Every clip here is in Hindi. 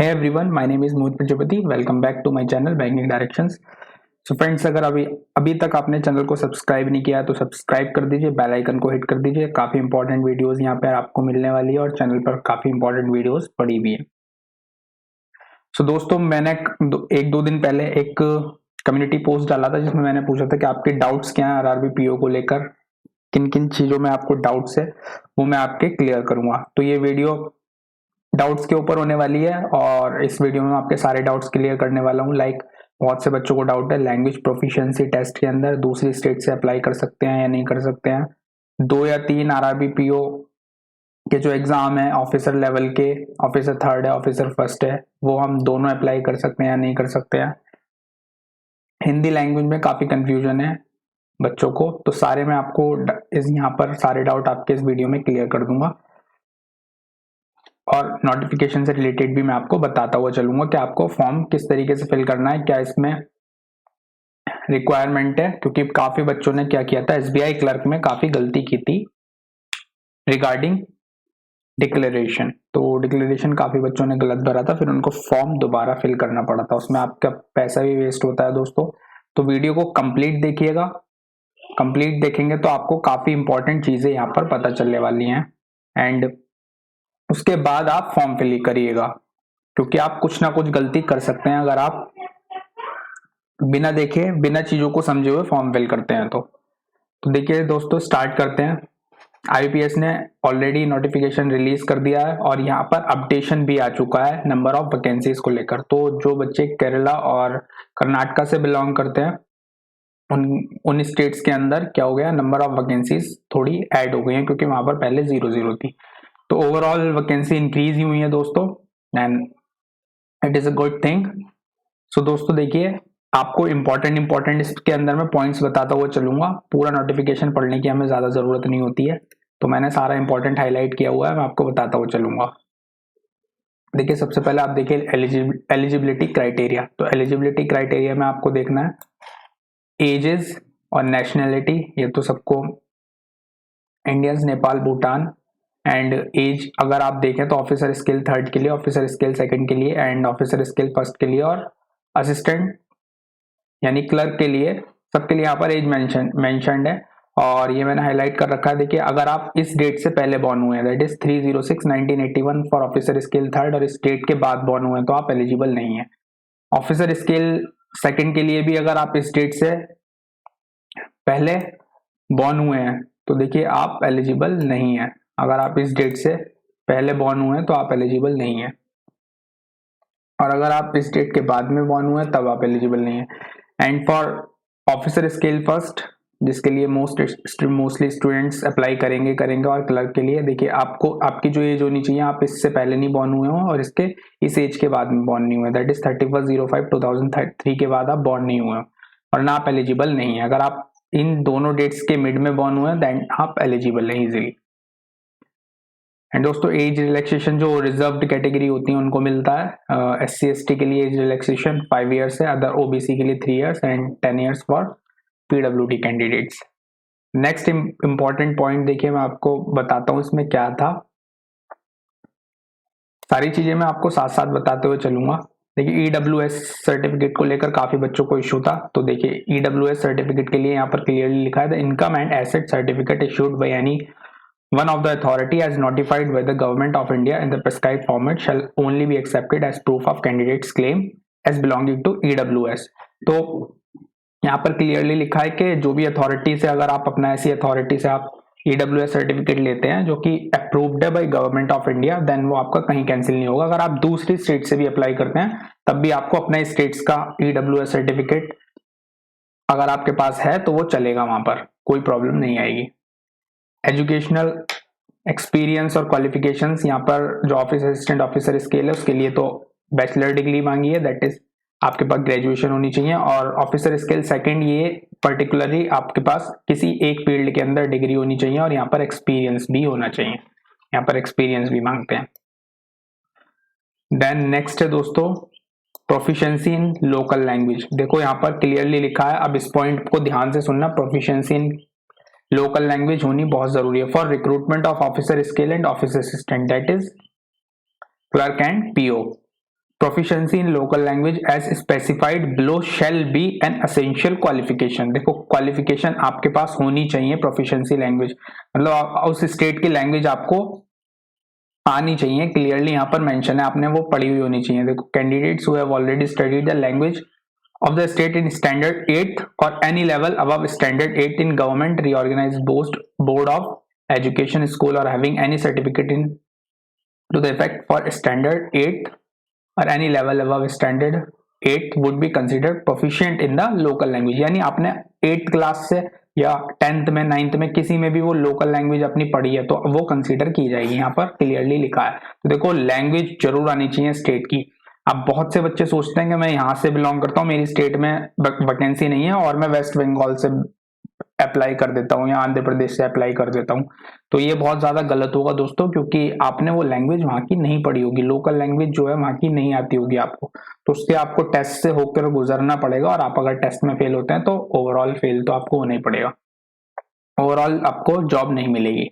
Hey everyone, my name is Mohit Prajapati. Welcome back to my channel Banking Directions. So friends, अगर अभी तक आपने चैनल को सब्सक्राइब नहीं किया तो सब्सक्राइब कर दीजिए, बेल आइकन को हिट कर दीजिए। काफ़ी इंपॉर्टेंट वीडियोस यहाँ पे आपको मिलने वाली है और चैनल पर काफ़ी इंपॉर्टेंट वीडियोस पड़ी भी है। सो दोस्तों, मैंने एक दो दिन पहले एक कम्युनिटी पोस्ट डाला था जिसमें मैंने पूछा था कि आपके डाउट्स क्या हैं आरआरबी पीओ को लेकर, किन किन चीज़ों में आपको डाउट्स है वो मैं आपके क्लियर करूँगा। तो ये वीडियो डाउट्स के ऊपर होने वाली है और इस वीडियो में मैं आपके सारे डाउट्स क्लियर करने वाला हूँ। लाइक बहुत से बच्चों को डाउट है लैंग्वेज प्रोफिशिएंसी टेस्ट के अंदर दूसरी स्टेट से अप्लाई कर सकते हैं या नहीं कर सकते हैं। 2 या 3 आरआरबी पीओ के जो एग्जाम है, ऑफिसर लेवल के, ऑफिसर 3rd है, ऑफिसर 1st है, वो हम दोनों अप्लाई कर सकते हैं या नहीं कर सकते हैं। हिंदी लैंग्वेज में काफ़ी कंफ्यूजन है बच्चों को, तो सारे मैं आपको यहाँ पर सारे डाउट आपके इस वीडियो में क्लियर कर दूंगा और नोटिफिकेशन से रिलेटेड भी मैं आपको बताता हुआ चलूंगा कि आपको फॉर्म किस तरीके से फिल करना है, क्या इसमें रिक्वायरमेंट है। क्योंकि काफी बच्चों ने क्या किया था, एसबीआई क्लर्क में काफी गलती की थी रिगार्डिंग डिक्लेरेशन। तो डिक्लेरेशन काफी बच्चों ने गलत भरा था, फिर उनको फॉर्म दोबारा फिल करना पड़ा था, उसमें आपका पैसा भी वेस्ट होता है दोस्तों। तो वीडियो को कंप्लीट देखिएगा, कंप्लीट देखेंगे तो आपको काफी इंपॉर्टेंट चीजें यहाँ पर पता चलने वाली हैं एंड उसके बाद आप फॉर्म फिल करिएगा, क्योंकि आप कुछ ना कुछ गलती कर सकते हैं अगर आप बिना देखे बिना चीजों को समझे हुए फॉर्म फिल करते हैं। तो देखिए दोस्तों, स्टार्ट करते हैं। आईपीएस ने ऑलरेडी नोटिफिकेशन रिलीज कर दिया है और यहाँ पर अपडेशन भी आ चुका है नंबर ऑफ वैकेंसीज को लेकर। तो जो बच्चे केरला और कर्नाटका से बिलोंग करते हैं उन स्टेट्स के अंदर क्या हो गया, नंबर ऑफ वैकेंसीज थोड़ी ऐड हो गई हैं, क्योंकि वहां पर पहले 0 थी। तो ओवरऑल वैकेंसी इंक्रीज ही हुई है दोस्तों and it is a good thing. So दोस्तों देखिए, आपको इंपॉर्टेंट इसके अंदर मैं पॉइंट्स बताता हुआ चलूंगा। पूरा नोटिफिकेशन पढ़ने की हमें ज्यादा जरूरत नहीं होती है, तो मैंने सारा इंपॉर्टेंट हाईलाइट किया हुआ है, मैं आपको बताता हुआ चलूंगा। देखिए सबसे पहले आप देखिए एलिजिबिलिटी क्राइटेरिया। तो एलिजिबिलिटी क्राइटेरिया में आपको देखना है एजेस और नेशनैलिटी, ये तो सबको Indians, Nepal, Bhutan and as अगर आप देखें तो ऑफिसर स्किल 3rd के लिए, ऑफिसर स्किल 2nd के लिए एंड ऑफिसर स्किल 1st के लिए और असिस्टेंट यानी क्लर्क के लिए, सबके लिए यहाँ पर एज मेंशनड है और ये मैंने हाईलाइट कर रखा है। देखिए अगर आप इस डेट से पहले बॉर्न हुए हैं, that is 3/06/1981 for officer skill 3rd और इस डेट के बाद बॉर्न हुए हैं तो आप एलिजिबल नहीं है। ऑफिसर स्किल 2nd के लिए भी अगर आप इस डेट से पहले बॉर्न हुए हैं तो देखिए आप एलिजिबल नहीं है। अगर आप इस डेट से पहले बॉर्न हुए हैं तो आप एलिजिबल नहीं है, और अगर आप इस डेट के बाद में बॉर्न हुए हैं तब आप एलिजिबल नहीं है। And for officer scale 1st, जिसके लिए मोस्टली स्टूडेंट्स अप्लाई करेंगे और क्लर्क के लिए देखिए आपको आपकी जो एज होनी चाहिए, आप इससे पहले नहीं बॉर्न हुए हो और इस एज के बाद में बॉर्न नहीं हुए, दैट इज 31/05/2003 के बाद आप बॉर्न नहीं हुए हो और ना आप एलिजिबल नहीं है। अगर आप इन दोनों डेट्स के मिड में बॉर्न हुए देन आप एलिजिबल है इजीली। एंड दोस्तों एज रिलैक्सेशन जो रिजर्व्ड कैटेगरी होती है उनको मिलता है। SC ST के लिए एज रिलैक्सेशन 5 ईयर्स है, अदर OBC के लिए 3 years and 10 years for PWD candidates. Next important point देखिए, मैं आपको बताता हूँ इसमें क्या था। सारी चीजें मैं आपको साथ साथ बताते हुए चलूंगा। देखिए EWS सर्टिफिकेट को लेकर काफी बच्चों को इशू था, तो देखिए EWS सर्टिफिकेट के लिए यहाँ पर क्लियरली लिखा है the income and asset certificate issued by any one of the authority as notified by the government of India in the prescribed format shall only be accepted as proof of candidate's claim as belonging to EWS। तो यहाँ पर क्लियरली लिखा है कि जो भी अथॉरिटी से, अगर आप अपना ऐसी अथॉरिटी से आप EWS सर्टिफिकेट लेते हैं जो कि अप्रूव्ड है by government of India, then वो आपका कहीं कैंसिल नहीं होगा। अगर आप दूसरी स्टेट से भी अप्लाई करते हैं तब भी आपको अपने स्टेट्स का EWS सर्टिफिकेट अगर आपके पास है तो वो चलेगा, वहां पर कोई प्रॉब्लम नहीं आएगी। एजुकेशनल एक्सपीरियंस और क्वालिफिकेशंस, यहाँ पर जो ऑफिस असिस्टेंट ऑफिसर स्केल है उसके लिए तो बैचलर डिग्री मांगी है, दैट इज आपके पास ग्रेजुएशन होनी चाहिए। और ऑफिसर स्केल 2nd, ये पर्टिकुलरली आपके पास किसी एक फील्ड के अंदर डिग्री होनी चाहिए और यहाँ पर एक्सपीरियंस भी होना चाहिए, यहाँ पर एक्सपीरियंस भी मांगते हैं। देन नेक्स्ट है दोस्तों प्रोफिशिएंसी इन लोकल लैंग्वेज। देखो यहाँ पर क्लियरली लिखा है, अब इस पॉइंट को ध्यान से सुनना, प्रोफिशिएंसी इन लोकल लैंग्वेज होनी बहुत जरूरी है for recruitment of officer scale and office assistant, that is clerk and PO। Proficiency in local language as specified below shall be an essential qualification. देखो क्वालिफिकेशन आपके पास होनी चाहिए प्रोफिशिएंसी लैंग्वेज, मतलब उस स्टेट की लैंग्वेज आपको आनी चाहिए, क्लियरली यहाँ पर मेंशन है, आपने वो पढ़ी हुई होनी चाहिए। देखो candidates who have already studied the language of the state in standard 8th or any level above standard 8 in government reorganized board of education school or having any certificate in to the effect for standard 8th or any level above standard 8 would be considered proficient in the local language। यानी आपने 8th क्लास से या 10th में 9th में किसी में भी वो लोकल लैंग्वेज अपनी पढ़ी है तो वो कंसीडर की जाएगी, यहाँ पर क्लियरली लिखा है। तो देखो लैंग्वेज जरूर आनी चाहिए स्टेट की। अब बहुत से बच्चे सोचते हैं कि मैं यहाँ से बिलोंग करता हूँ, मेरी स्टेट में वैकेंसी नहीं है और मैं वेस्ट बंगाल से अप्लाई कर देता हूँ या आंध्र प्रदेश से अप्लाई कर देता हूँ, तो ये बहुत ज्यादा गलत होगा दोस्तों, क्योंकि आपने वो लैंग्वेज वहाँ की नहीं पढ़ी होगी, लोकल लैंग्वेज जो है वहाँ की नहीं आती होगी आपको, तो उससे आपको टेस्ट से होकर गुजरना पड़ेगा और आप अगर टेस्ट में फेल होते हैं तो ओवरऑल फेल तो आपको होना ही पड़ेगा, ओवरऑल आपको जॉब नहीं मिलेगी।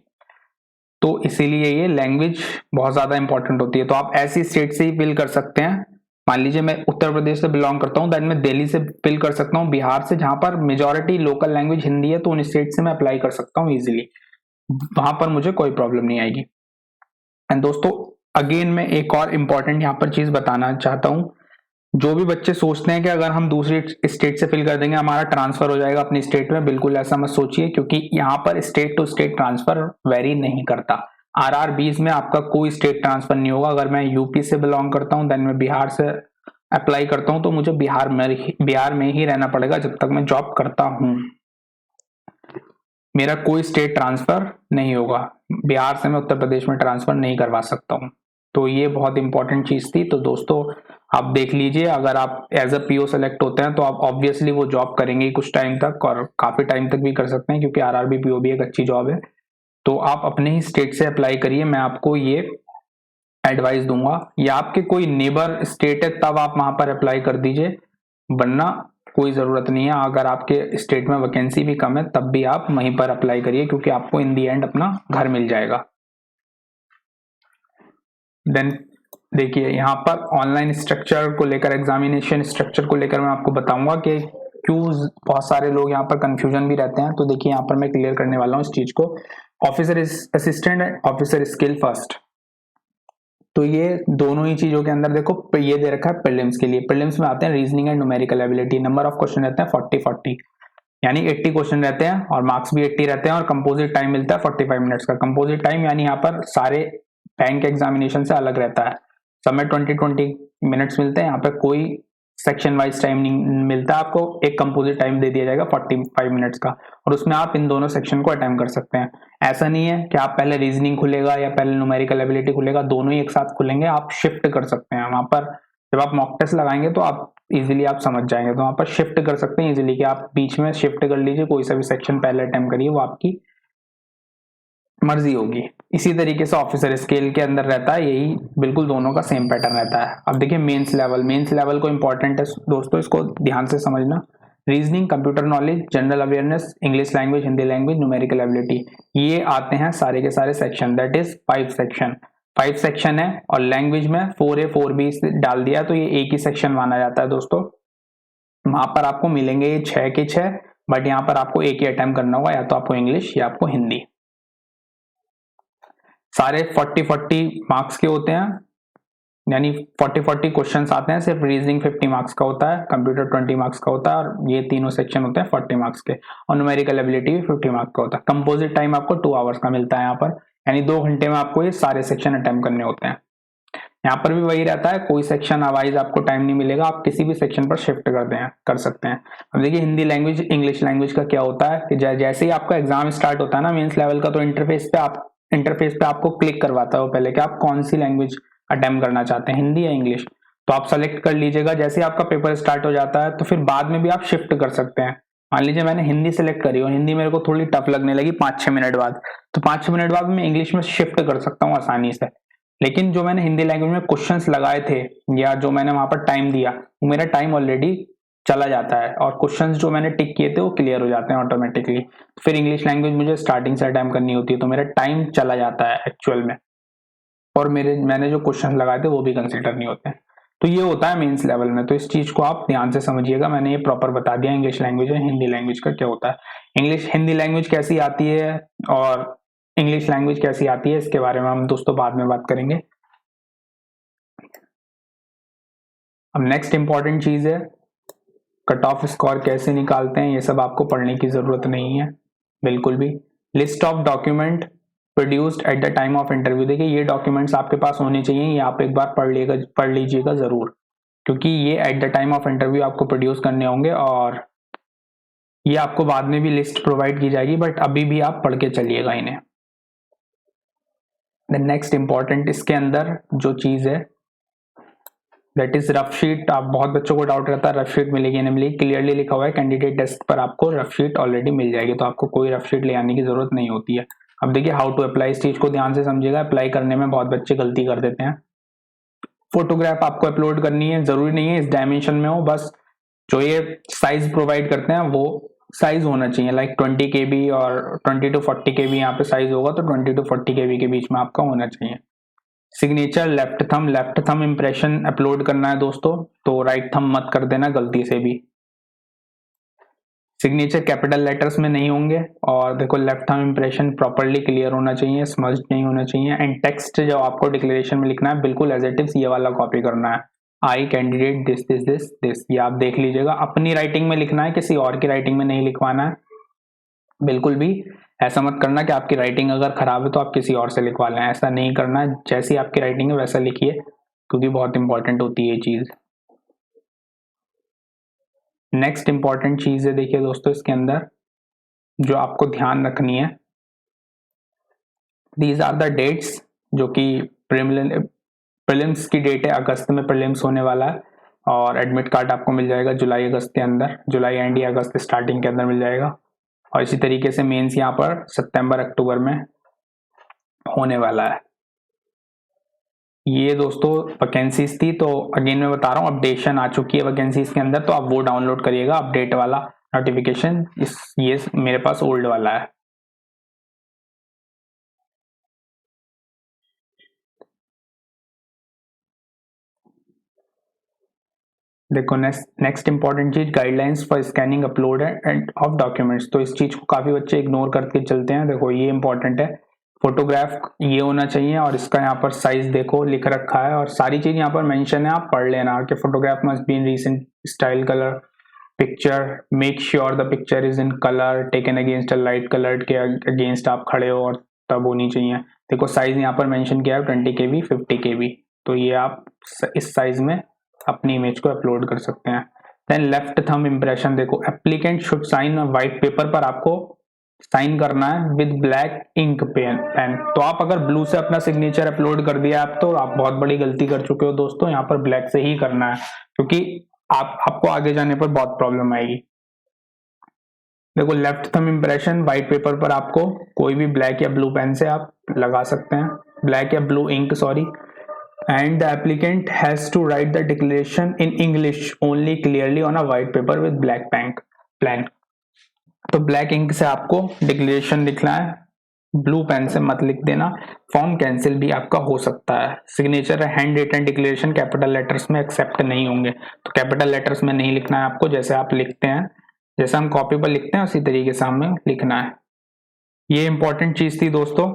तो इसीलिए ये लैंग्वेज बहुत ज्यादा इंपॉर्टेंट होती है। तो आप ऐसी स्टेट से ही फिल कर सकते हैं, मान लीजिए मैं उत्तर प्रदेश से बिलोंग करता हूँ, देन मैं दिल्ली से फिल कर सकता हूँ, बिहार से, जहां पर मेजॉरिटी लोकल लैंग्वेज हिंदी है, तो उन स्टेट से मैं अप्लाई कर सकता हूँ इजीली, वहां पर मुझे कोई प्रॉब्लम नहीं आएगी। एंड दोस्तों अगेन मैं एक और इम्पॉर्टेंट यहाँ पर चीज बताना चाहता हूँ, जो भी बच्चे सोचते हैं कि अगर हम दूसरी स्टेट से फिल कर देंगे हमारा ट्रांसफर हो जाएगा अपनी स्टेट में, बिल्कुल ऐसा मत सोचिए, क्योंकि यहाँ पर state to state transfer very नहीं करता। आरआरबीज में आपका कोई स्टेट ट्रांसफर नहीं होगा। अगर मैं यूपी से बिलोंग करता हूँ, देन मैं बिहार से अप्लाई करता हूँ, तो मुझे बिहार में ही रहना पड़ेगा जब तक मैं जॉब करता हूँ, मेरा कोई स्टेट ट्रांसफर नहीं होगा। बिहार से मैं उत्तर प्रदेश में ट्रांसफर नहीं करवा सकता हूँ। तो ये बहुत इंपॉर्टेंट चीज थी। तो दोस्तों आप देख लीजिए, अगर आप एज अ पीओ सेलेक्ट होते हैं तो आप ऑब्वियसली वो जॉब करेंगे कुछ टाइम तक, और काफी टाइम तक भी कर सकते हैं, क्योंकि आरआरबी पीओ भी एक अच्छी जॉब है। तो आप अपने ही स्टेट से अप्लाई करिए, मैं आपको ये एडवाइस दूंगा, या आपके कोई नेबर स्टेट है तब आप वहां पर अप्लाई कर दीजिए, वरना कोई जरूरत नहीं है। अगर आपके स्टेट में वैकेंसी भी कम है तब भी आप वहीं पर अप्लाई करिए, क्योंकि आपको इन दी एंड अपना घर मिल जाएगा। देन देखिए यहाँ पर ऑनलाइन स्ट्रक्चर को लेकर, एग्जामिनेशन स्ट्रक्चर को लेकर मैं आपको बताऊंगा कि क्यों बहुत सारे लोग यहाँ पर कंफ्यूजन भी रहते हैं। तो देखिए यहाँ पर मैं क्लियर करने वाला हूँ इस चीज को। Officer assistant and officer skill first, तो ये दोनों ही चीजों के अंदर देखो ये दे रखा है प्रीलिम्स के लिए। प्रीलिम्स में आते हैं reasoning and numerical ability, number of question रहते हैं 40 यानी 80 क्वेश्चन रहते हैं और मार्क्स भी 80 रहते हैं, और कंपोजिट टाइम मिलता है 45 मिनट्स का। कंपोजिट टाइम यानी यहाँ पर सारे बैंक एग्जामिनेशन से अलग रहता है, सब में 20 मिनट्स मिलते हैं, यहाँ पे कोई सेक्शन वाइज टाइम नहीं मिलता, आपको एक कंपोजिट टाइम दे दिया जाएगा 45 मिनट्स का, और उसमें आप इन दोनों सेक्शन को अटेम्प्ट कर सकते हैं। ऐसा नहीं है कि आप पहले रीजनिंग खुलेगा या पहले न्यूमेरिकल एबिलिटी खुलेगा, दोनों ही एक साथ खुलेंगे, आप शिफ्ट कर सकते हैं। वहां पर जब आप मॉक टेस्ट लगाएंगे तो आप इजीली आप समझ जाएंगे, तो वहां पर शिफ्ट कर सकते हैं इजीली, कि आप बीच में शिफ्ट कर लीजिए, कोई सा भी सेक्शन पहले अटेम्प्ट करिए, वो आपकी मर्जी होगी। इसी तरीके से ऑफिसर स्केल के अंदर रहता है, यही बिल्कुल दोनों का सेम पैटर्न रहता है। अब देखिए मेंस लेवल को इंपॉर्टेंट है दोस्तों, इसको ध्यान से समझना। Reasoning, computer knowledge, general awareness, English language, Hindi language, numerical ability, ये आते हैं सारे के सारे सेक्शन, दैट इज 5 सेक्शन है, और लैंग्वेज में 4A 4B डाल दिया तो ये एक ही सेक्शन माना जाता है दोस्तों। वहां पर आपको मिलेंगे ये 6 के 6, बट यहाँ पर आपको एक ही अटेम्प्ट करना होगा, या तो आपको इंग्लिश या आपको हिंदी। सारे 40 मार्क्स के होते हैं, यानी 40 क्वेश्चंस आते हैं। सिर्फ रीजनिंग 50 मार्क्स का होता है, कंप्यूटर 20 मार्क्स का होता है, और ये तीनों सेक्शन होते हैं 40 मार्क्स के, और न्यूमेरिकल एबिलिटी भी 50 मार्क्स का होता है। कंपोजिट टाइम आपको 2 आवर्स का मिलता है यहाँ पर, यानी 2 घंटे में आपको ये सारे सेक्शन अटेम्प्ट करने होते हैं। यहाँ पर भी वही रहता है, कोई सेक्शन वाइज आपको टाइम नहीं मिलेगा, आप किसी भी सेक्शन पर शिफ्ट कर सकते हैं। अब देखिए हिंदी लैंग्वेज, इंग्लिश लैंग्वेज का क्या होता है कि जैसे ही आपका एग्जाम स्टार्ट होता है ना मेंस लेवल का, तो इंटरफेस पे आपको क्लिक करवाता है वो पहले कि आप कौन सी लैंग्वेज अटेम्प्ट करना चाहते हैं, हिंदी या इंग्लिश, तो आप सेलेक्ट कर लीजिएगा। जैसे ही आपका पेपर स्टार्ट हो जाता है तो फिर बाद में भी आप शिफ्ट कर सकते हैं। मान लीजिए मैंने हिंदी सेलेक्ट करी और हिंदी मेरे को थोड़ी टफ लगने लगी 5-6 मिनट बाद, तो 5-6 मिनट बाद मैं इंग्लिश में शिफ्ट कर सकता हूँ आसानी से। लेकिन जो मैंने हिंदी लैंग्वेज में क्वेश्चंस लगाए थे या जो मैंने वहां पर टाइम दिया, वो मेरा टाइम ऑलरेडी चला जाता है, और क्वेश्चंस जो मैंने टिक किए थे वो क्लियर हो जाते हैं ऑटोमेटिकली। फिर इंग्लिश लैंग्वेज मुझे स्टार्टिंग से अटेम्प्ट करनी होती है, तो मेरा टाइम चला जाता है एक्चुअल में, और मैंने जो क्वेश्चन लगाए थे वो भी कंसिडर नहीं होते हैं। तो ये होता है मेंस लेवल में। तो इस चीज को आप ध्यान से समझिएगा, मैंने ये प्रॉपर बता दिया इंग्लिश लैंग्वेज और हिंदी लैंग्वेज का क्या होता है। हिंदी लैंग्वेज कैसी आती है और इंग्लिश लैंग्वेज कैसी आती है, इसके बारे में हम दोस्तों बाद में बात करेंगे। अब नेक्स्ट इंपॉर्टेंट चीज है कट ऑफ स्कोर कैसे निकालते हैं, ये सब आपको पढ़ने की जरूरत नहीं है बिल्कुल भी। List of document produced at the time of interview, देखिए ये डॉक्यूमेंट्स आपके पास होने चाहिए, ये आप एक बार पढ़ लीजिएगा जरूर, क्योंकि ये at the time of interview आपको प्रोड्यूस करने होंगे और ये आपको बाद में भी लिस्ट प्रोवाइड की जाएगी, बट अभी भी आप पढ़ के चलिएगा इन्हें। द नेक्स्ट इंपॉर्टेंट इसके अंदर जो चीज है दैट इज रफ शीट। आप बहुत बच्चों को डाउट रहता है रफ शीट मिलेगी नहीं मिलेगी, क्लियरली लिखा हुआ है कैंडिडेट डेस्क पर आपको रफ शीट ऑलरेडी मिल जाएगी, तो आपको कोई रफ शीट ले आने की जरूरत नहीं होती है। अब देखिए हाउ टू अप्लाई, इस चीज को ध्यान से समझिएगा, अप्लाई करने में बहुत बच्चे गलती कर देते हैं। फोटोग्राफ आपको अपलोड करनी है, जरूरी नहीं है इस डायमेंशन में हो, बस जो ये साइज प्रोवाइड करते हैं वो साइज होना चाहिए, लाइक 20 KB और 20 to 40 KB यहाँ पे साइज होगा, तो 20 to 40 KB के बीच में आपका होना चाहिए। Signature left thumb impression upload करना है दोस्तों, तो राइट थंब मत कर देना गलती से भी। सिग्नेचर कैपिटल लेटर्स में नहीं होंगे, और देखो left thumb impression properly clear होना चाहिए, स्मज्ड नहीं होना चाहिए। एंड टेक्स्ट जो आपको डिक्लेरेशन में लिखना है बिल्कुल एज इट इज ये वाला कॉपी करना है, I candidate this this this this, ये आप देख लीजिएगा, अपनी राइटिंग में लिखना है, किसी और की राइटिंग में नहीं लिखवाना है। बिल्कुल भी ऐसा मत करना कि आपकी राइटिंग अगर खराब है तो आप किसी और से लिखवा लें, ऐसा नहीं करना है, जैसी आपकी राइटिंग है वैसा लिखिए, क्योंकि बहुत इंपॉर्टेंट होती है ये चीज। नेक्स्ट इंपॉर्टेंट चीज है देखिए दोस्तों इसके अंदर जो आपको ध्यान रखनी है, दीज आर द डेट्स, जो कि प्रीलिम्स की डेट है, अगस्त में प्रीलिम्स होने वाला है, और एडमिट कार्ड आपको मिल जाएगा जुलाई अगस्त के अंदर, जुलाई एंड या अगस्त स्टार्टिंग के अंदर मिल जाएगा। और इसी तरीके से मेंस यहाँ पर सितंबर अक्टूबर में होने वाला है। ये दोस्तों वैकेंसीज थी, तो अगेन मैं बता रहा हूँ अपडेशन आ चुकी है वैकेंसीज के अंदर, तो आप वो डाउनलोड करिएगा अपडेट वाला नोटिफिकेशन, ये मेरे पास ओल्ड वाला है। देखो नेक्स्ट इंपॉर्टेंट चीज guidelines for scanning upload end of documents, तो इस चीज को काफी बच्चे इग्नोर करके चलते हैं। देखो ये इंपॉर्टेंट है, फोटोग्राफ ये होना चाहिए, और इसका यहाँ पर साइज देखो लिख रखा है, और सारी चीज यहाँ पर मेंशन है, आप पढ़ लेना कि photograph must be in recent style colour picture, make sure the picture is in colour taken against a light coloured, के अगेंस्ट आप खड़े हो और तब होनी चाहिए। देखो साइज यहाँ पर मेंशन किया है 20 KB 50 KB, तो ये आप इस साइज में अपनी इमेज को अपलोड कर सकते हैं। देन लेफ्ट थंब इंप्रेशन, देखो applicant should sign white paper पर आपको साइन करना है विद ब्लैक इंक पेन। तो आप अगर ब्लू से अपना सिग्नेचर अपलोड कर दिया आप, तो आप बहुत बड़ी गलती कर चुके हो दोस्तों, यहाँ पर ब्लैक से ही करना है, क्योंकि आपको आगे जाने पर बहुत प्रॉब्लम आएगी। देखो left thumb impression white paper पर आपको कोई भी ब्लैक या ब्लू पेन से आप लगा सकते हैं, ब्लैक या blue ink sorry, and the applicant has to write the declaration in English only clearly on a white paper with black plank. तो ब्लैक इंक से आपको डिक्लेरेशन लिखना है, ब्लू पेन से मत लिख देना, फॉर्म कैंसिल भी आपका हो सकता है। Signature hand written declaration capital letters में एक्सेप्ट नहीं होंगे, तो कैपिटल लेटर्स में नहीं लिखना है आपको, जैसे आप लिखते हैं, जैसे हम कॉपी पर लिखते हैं उसी तरीके से हमें लिखना है। ये इंपॉर्टेंट चीज थी दोस्तों।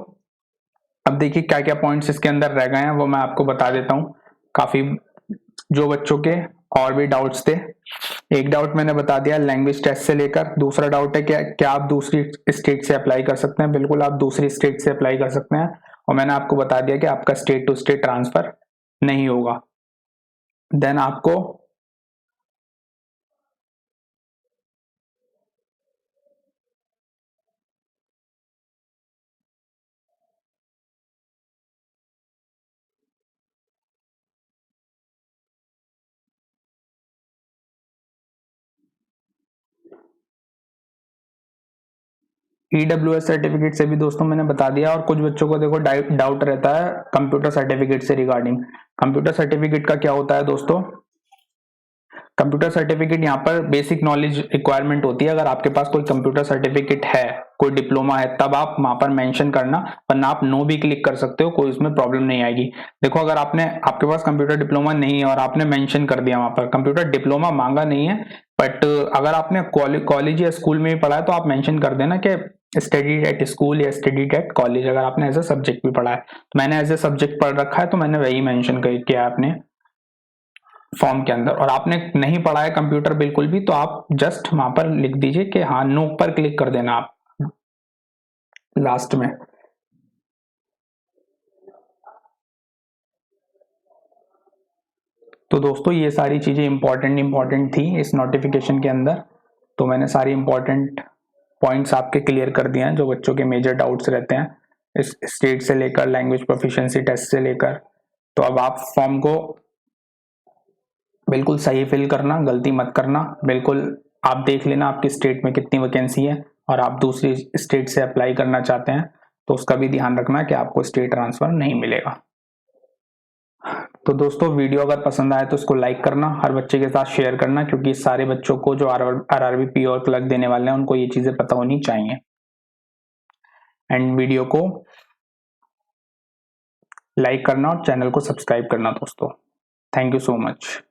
अब देखिए क्या क्या पॉइंट्स इसके अंदर रह गए हैं वो मैं आपको बता देता हूँ, काफी जो बच्चों के और भी डाउट्स थे। एक डाउट मैंने बता दिया लैंग्वेज टेस्ट से लेकर, दूसरा डाउट है कि क्या आप दूसरी स्टेट से अप्लाई कर सकते हैं, बिल्कुल आप दूसरी स्टेट से अप्लाई कर सकते हैं, और मैंने आपको बता दिया कि आपका स्टेट टू स्टेट ट्रांसफर नहीं होगा। देन आपको EWS सर्टिफिकेट से भी दोस्तों मैंने बता दिया, और कुछ बच्चों को देखो डाउट रहता है कंप्यूटर सर्टिफिकेट से रिगार्डिंग। कंप्यूटर सर्टिफिकेट का क्या होता है दोस्तों, कंप्यूटर सर्टिफिकेट यहाँ पर बेसिक नॉलेज रिक्वायरमेंट होती है। अगर आपके पास कोई कंप्यूटर सर्टिफिकेट है, कोई डिप्लोमा है, तब आप वहां पर मेंशन करना, वरना आप नो भी क्लिक कर सकते हो, कोई उसमें प्रॉब्लम नहीं आएगी। देखो अगर आपके पास कंप्यूटर डिप्लोमा नहीं है और आपने मेंशन कर दिया वहां पर कंप्यूटर डिप्लोमा मांगा नहीं है, बट अगर आपने कॉलेज या स्कूल में भी पढ़ा है तो आप मेंशन कर देना कि स्टडीड एट स्कूल या स्टडीड एट कॉलेज, अगर आपने एज ए सब्जेक्ट भी पढ़ा है। तो मैंने एज ए सब्जेक्ट पढ़ रखा है तो मैंने वही मेंशन किया है अपने फॉर्म के अंदर। और आपने नहीं पढ़ा है कंप्यूटर बिल्कुल भी, तो आप जस्ट वहां पर लिख दीजिए कि हाँ नो पर क्लिक कर देना आप लास्ट में। तो दोस्तों ये सारी चीजें इंपॉर्टेंट थी इस नोटिफिकेशन के अंदर। तो मैंने सारी इंपॉर्टेंट पॉइंट्स आपके क्लियर कर दिए हैं जो बच्चों के मेजर डाउट्स रहते हैं इस स्टेट से लेकर लैंग्वेज प्रोफिशिएंसी टेस्ट से लेकर। तो अब आप फॉर्म को बिल्कुल सही फिल करना, गलती मत करना। बिल्कुल आप देख लेना आपकी स्टेट में कितनी वैकेंसी है, और आप दूसरी स्टेट से अप्लाई करना चाहते हैं तो उसका भी ध्यान रखना कि आपको स्टेट ट्रांसफर नहीं मिलेगा। तो दोस्तों वीडियो अगर पसंद आए तो इसको लाइक करना, हर बच्चे के साथ शेयर करना, क्योंकि सारे बच्चों को जो आरआरबी पी और क्लर्क देने वाले हैं उनको ये चीजें पता होनी चाहिए। एंड वीडियो को लाइक करना और चैनल को सब्सक्राइब करना दोस्तों। Thank you so much.